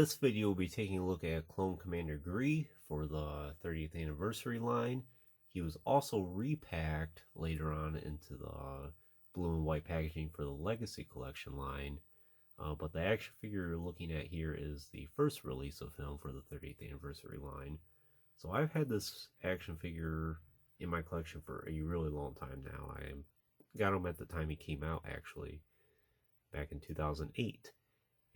this video, we'll be taking a look at Clone Commander Gree for the 30th anniversary line. He was also repacked later on into the blue and white packaging for the Legacy Collection line. But the action figure you're looking at here is the first release of him for the 30th anniversary line. So I've had this action figure in my collection for a really long time now. I got him at the time he came out, actually, back in 2008.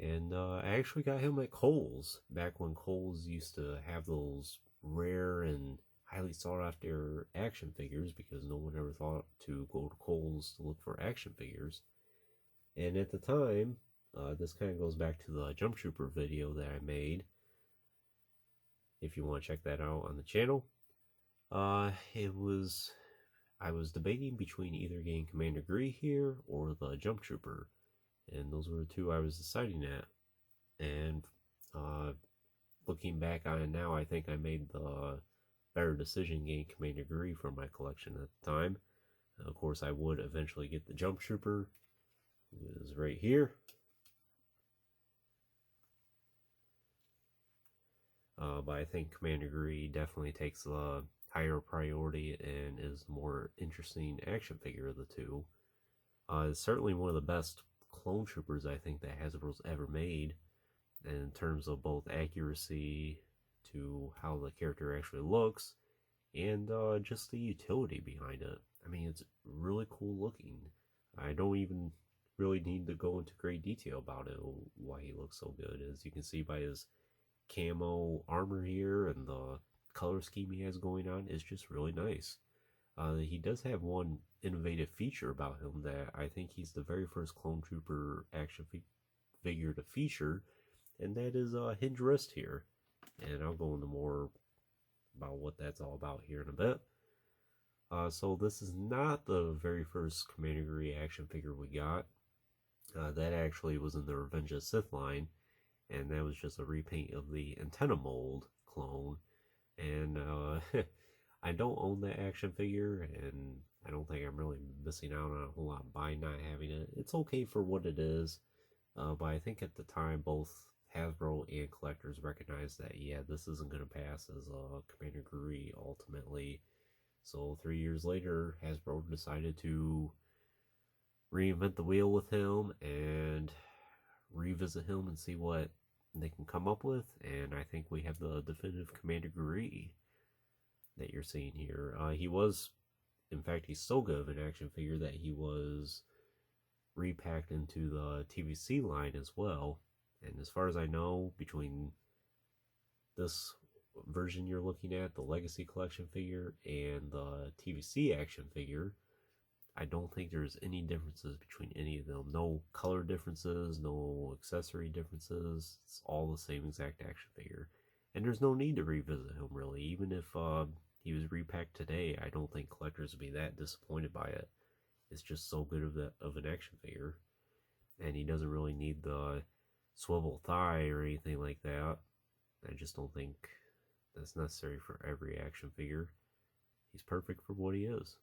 And I actually got him at Kohl's, back when Kohl's used to have those rare and highly sought after action figures, because no one ever thought to go to Kohl's to look for action figures. And at the time, this kind of goes back to the Jump Trooper video that I made, if you want to check that out on the channel. I was debating between either getting Commander Gree here or the Jump Trooper. And those were the two I was deciding at. And looking back on it now, I think I made the better decision getting Commander Gree for my collection at the time. Of course, I would eventually get the Jump Trooper, who is right here. But I think Commander Gree definitely takes a higher priority and is the more interesting action figure of the two. It's certainly one of the best clone troopers I think that Hasbro's ever made, and in terms of both accuracy to how the character actually looks and just the utility behind it. I mean, it's really cool looking. I don't even really need to go into great detail about it, why he looks so good. As you can see by his camo armor here and the color scheme he has going on, is just really nice. He does have one innovative feature about him that I think he's the very first Clone Trooper action figure to feature, and that is a hinge wrist here. And I'll go into more about what that's all about here in a bit. So this is not the very first Commander Gree action figure we got. That actually was in the Revenge of the Sith line, and that was just a repaint of the antenna mold clone. And I don't own that action figure, and I don't think I'm really missing out on a whole lot by not having it. It's okay for what it is, but I think at the time both Hasbro and collectors recognized that, yeah, this isn't going to pass as a Commander Gree ultimately. So 3 years later, Hasbro decided to reinvent the wheel with him and revisit him and see what they can come up with, and I think we have the definitive Commander Gree that you're seeing here. He was, in fact, he's so good of an action figure that he was repacked into the TVC line as well. And as far as I know, between this version you're looking at, the Legacy Collection figure, and the TVC action figure, I don't think there's any differences between any of them. No color differences, no accessory differences. It's all the same exact action figure. And there's no need to revisit him, really. Even if he was repacked today, I don't think collectors would be that disappointed by it. It's just so good of an action figure. And he doesn't really need the swivel thigh or anything like that. I just don't think that's necessary for every action figure. He's perfect for what he is.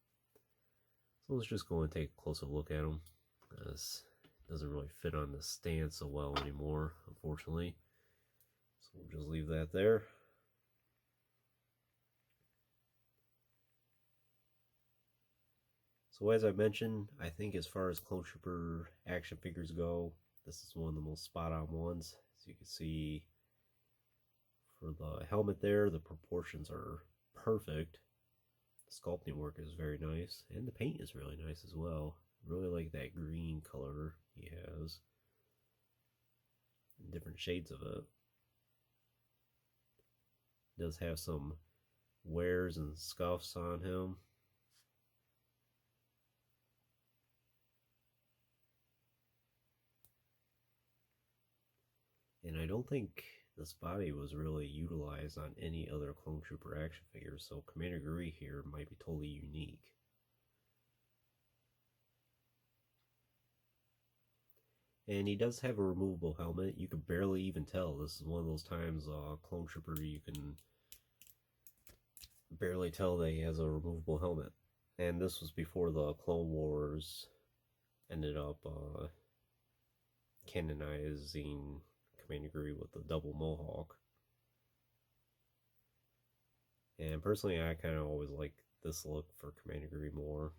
So let's just go and take a closer look at him. This doesn't really fit on the stand so well anymore, unfortunately. So we'll just leave that there. So as I mentioned, I think as far as Clone Trooper action figures go, this is one of the most spot-on ones. As you can see, for the helmet there, the proportions are perfect. The sculpting work is very nice, and the paint is really nice as well. Really like that green color he has. Different shades of it. Does have some wears and scuffs on him. And I don't think this body was really utilized on any other Clone Trooper action figure, so Commander Gree here might be totally unique. And he does have a removable helmet. You can barely even tell. This is one of those times Clone Trooper you can barely tell that he has a removable helmet. And this was before the Clone Wars ended up canonizing Commander Gree with the double mohawk. And personally, I kind of always like this look for Commander Gree more.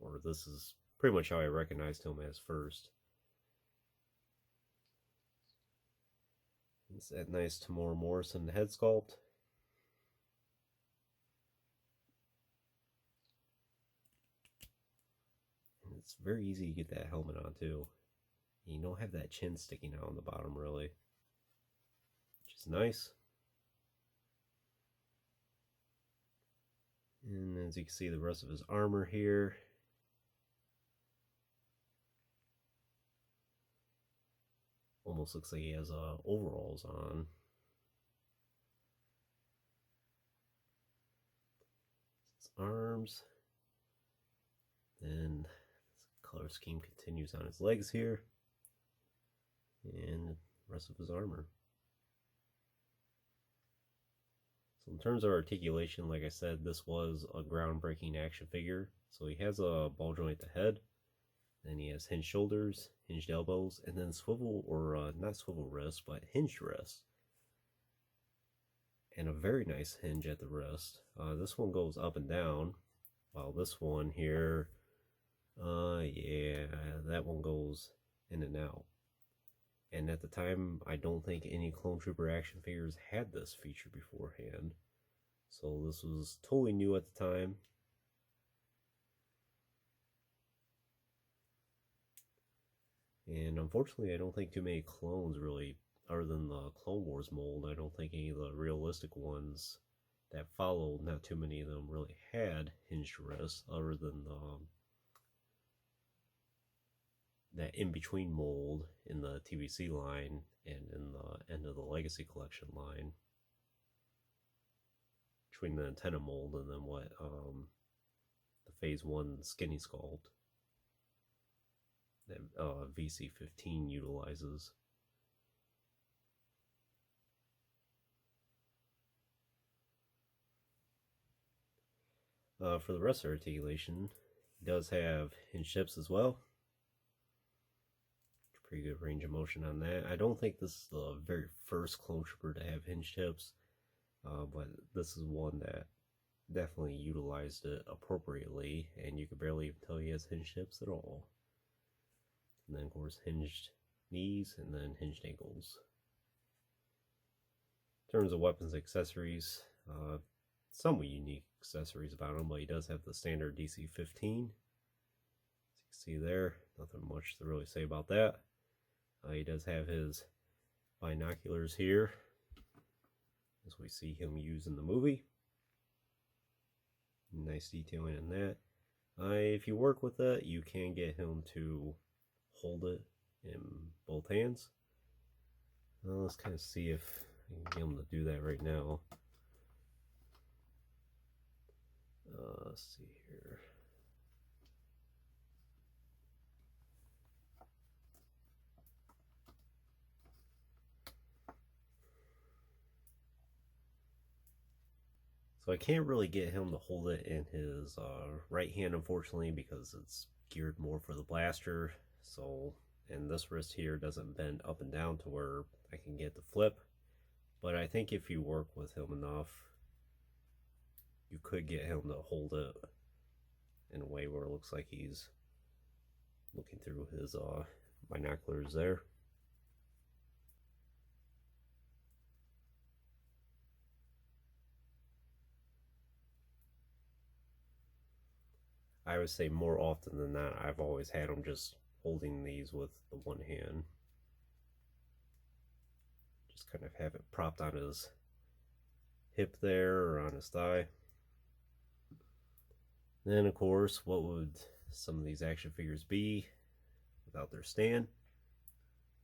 Or this is pretty much how I recognized him as first. It's that nice Tamora Morrison head sculpt. And it's very easy to get that helmet on too. And you don't have that chin sticking out on the bottom really, which is nice. And as you can see, the rest of his armor here. Almost looks like he has overalls on. His arms. Then the color scheme continues on his legs here. And the rest of his armor. So in terms of articulation, like I said, this was a groundbreaking action figure. So he has a ball joint at the head, then he has hinged shoulders, hinged elbows, and then swivel, or not swivel wrists, but hinged wrists. And a very nice hinge at the wrist. This one goes up and down, while this one here, yeah, that one goes in and out. And at the time, I don't think any Clone Trooper action figures had this feature beforehand. So this was totally new at the time. And unfortunately, I don't think too many clones really, other than the Clone Wars mold, I don't think any of the realistic ones that followed, not too many of them really had hinged wrists, other than that in-between mold in the TVC line and in the end of the Legacy Collection line. Between the antenna mold and then what the Phase 1 skinny sculpt that VC-15 utilizes. For the rest of articulation, he does have hinge hips as well. Pretty good range of motion on that. I don't think this is the very first Clone Trooper to have hinged hips, but this is one that definitely utilized it appropriately, and you could barely even tell he has hinged hips at all. And then of course hinged knees, and then hinged ankles. In terms of weapons and accessories, somewhat unique accessories about him, but he does have the standard DC-15. As you can see there, nothing much to really say about that. He does have his binoculars here, as we see him use in the movie. Nice detailing in that. If you work with that, you can get him to hold it in both hands. Let's kind of see if I can get him to do that right now. Let's see here. So I can't really get him to hold it in his right hand, unfortunately, because it's geared more for the blaster. So, and this wrist here doesn't bend up and down to where I can get the flip. But I think if you work with him enough, you could get him to hold it in a way where it looks like he's looking through his binoculars there. I would say more often than not, I've always had him just holding these with the one hand. Just kind of have it propped on his hip there, or on his thigh. Then of course, what would some of these action figures be without their stand?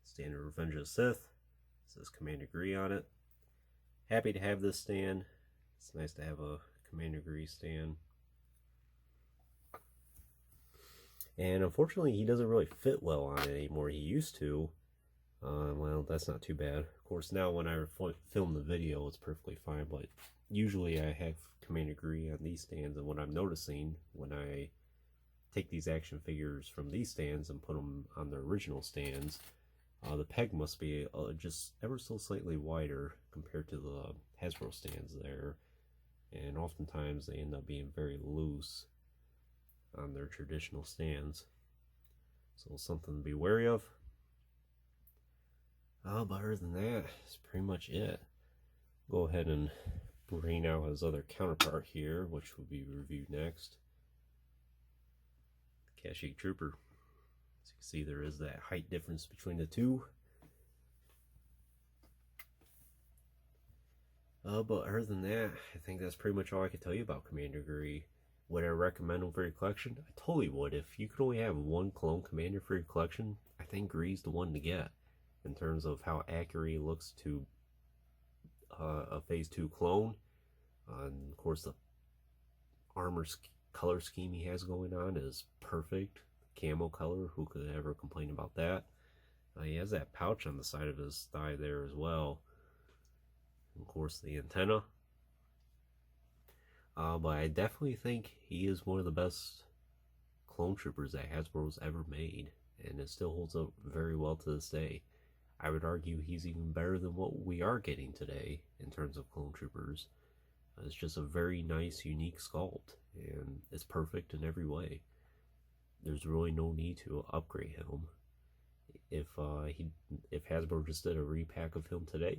Standard Revenge of the Sith. It says Commander Gree on it. Happy to have this stand. It's nice to have a Commander Gree stand. And unfortunately, he doesn't really fit well on it anymore. He used to. Well, that's not too bad. Of course, now when I film the video, it's perfectly fine. But usually I have Commander Gree on these stands. And what I'm noticing when I take these action figures from these stands and put them on their original stands, The peg must be just ever so slightly wider compared to the Hasbro stands there, and oftentimes they end up being very loose on their traditional stands. So something to be wary of. But other than that, that's pretty much it. Go ahead and bring out his other counterpart here, which will be reviewed next. Kashyyyk Trooper. As you can see, there is that height difference between the two. But other than that, I think that's pretty much all I can tell you about Commander Gree. Would I recommend him for your collection? I totally would. If you could only have one clone commander for your collection, I think Gree's the one to get in terms of how accurate he looks to a Phase 2 clone. And of course, the armor color scheme he has going on is perfect. Camo color, who could ever complain about that? He has that pouch on the side of his thigh there as well. And of course, the antenna. But I definitely think he is one of the best clone troopers that Hasbro's ever made, and it still holds up very well to this day. I would argue he's even better than what we are getting today in terms of clone troopers. It's just a very nice, unique sculpt, and it's perfect in every way. There's really no need to upgrade him. If Hasbro just did a repack of him today,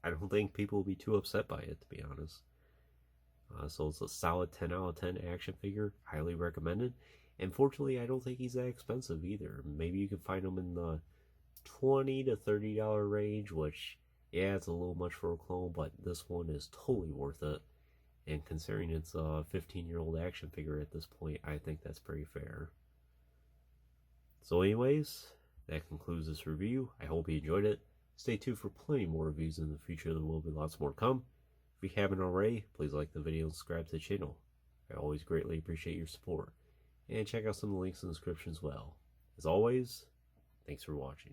I don't think people will be too upset by it, to be honest. So it's a solid 10 out of 10 action figure, highly recommended. And fortunately, I don't think he's that expensive either. Maybe you can find him in the $20 to $30 range, which, yeah, it's a little much for a clone, but this one is totally worth it. And considering it's a 15-year-old action figure at this point, I think that's pretty fair. So anyways, that concludes this review. I hope you enjoyed it. Stay tuned for plenty more reviews in the future. There will be lots more to come. If you haven't already, please like the video and subscribe to the channel. I always greatly appreciate your support. And check out some of the links in the description as well. As always, thanks for watching.